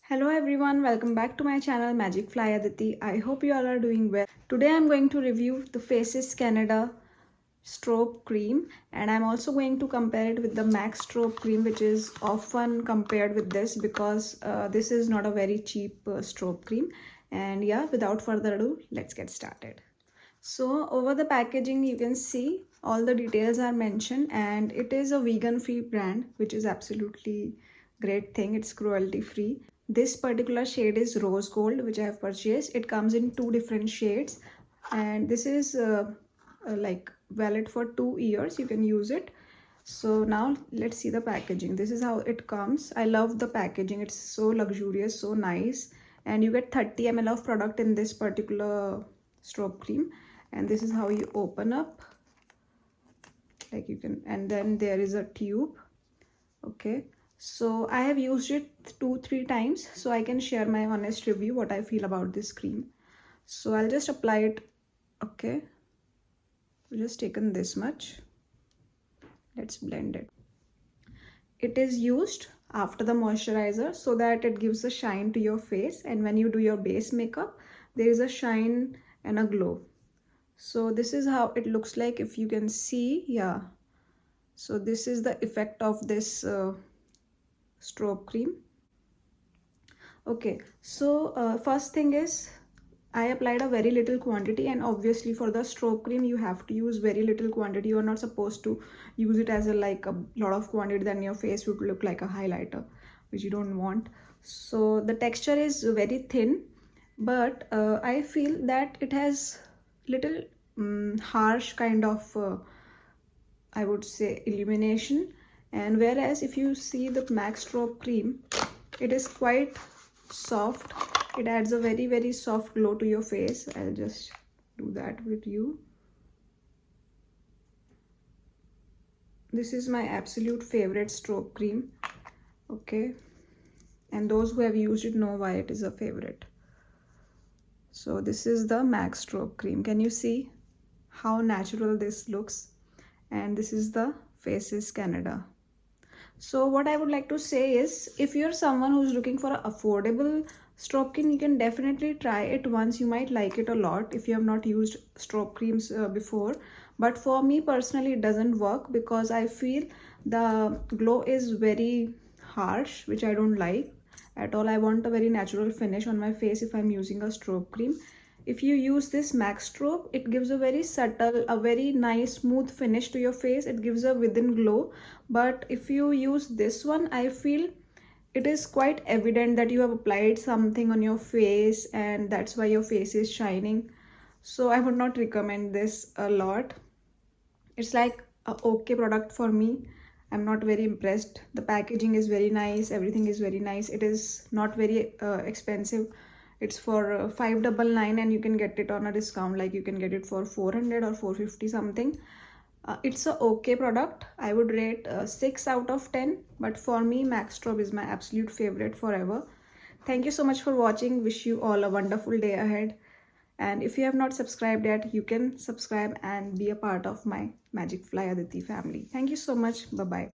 Hello everyone, welcome back to my channel Magic Fly Aditi. I hope you all are doing well. Today I'm going to review the Faces Canada Strobe cream, and I'm also going to compare it with the MAC Strobe cream, which is often compared with this because this is not a very cheap strobe cream. And yeah, without further ado, let's get started. So over the packaging you can see all the details are mentioned, and it is a vegan free brand, which is absolutely great thing. It's cruelty free. This particular shade is rose gold, which I have purchased. It comes in 2 different shades, and this is like valid for 2 years. You can use it. So now let's see the packaging. This is how it comes. I love the packaging. It's so luxurious, so nice, and you get 30 ml of product in this particular strobe cream. And this is how you open up, like you can, and then there is a tube. Okay, so I have used it 2-3 times, so I can share my honest review what I feel about this cream. So I'll just apply it. Okay, just taken this much. Let's blend it. It is used after the moisturizer so that it gives a shine to your face, and when you do your base makeup there is a shine and a glow. So this is how it looks like, if you can see. Yeah, so this is the effect of this strobe cream. Okay, so first thing is I applied a very little quantity, and obviously for the strobe cream you have to use very little quantity. You are not supposed to use it as a lot of quantity, then your face would look like a highlighter, which you don't want. So the texture is very thin, but I feel that it has little harsh kind of I would say illumination. And whereas if you see the MAC Strobe cream, it is quite soft. It adds a very soft glow to your face. I'll just do that with you. This is my absolute favorite strobe cream. Okay, and those who have used it know why it is a favorite. So this is the MAC Strobe cream. Can you see how natural this looks? And this is the Faces Canada. So what I would like to say is, if you're someone who's looking for an affordable strobe cream, you can definitely try it once. You might like it a lot if you have not used strobe creams before. But for me personally, it doesn't work because I feel the glow is very harsh, which I don't like at all. I want a very natural finish on my face if I'm using a strobe cream. If you use this MAC Strobe, it gives a very subtle, a very nice smooth finish to your face. It gives a within glow. But if you use this one, I feel it is quite evident that you have applied something on your face, and that's why your face is shining. So I would not recommend this a lot. It's like a okay product for me. I'm not very impressed. The packaging is very nice, everything is very nice. It is not very expensive. It's for 599, and you can get it on a discount, like you can get it for 400 or 450 something. It's a okay product. I would rate 6 out of 10, but for me MAC Strobe is my absolute favorite forever. Thank you so much for watching. Wish you all a wonderful day ahead, and if you have not subscribed yet, you can subscribe and be a part of my Magic Fly Aditi family. Thank you so much. Bye bye.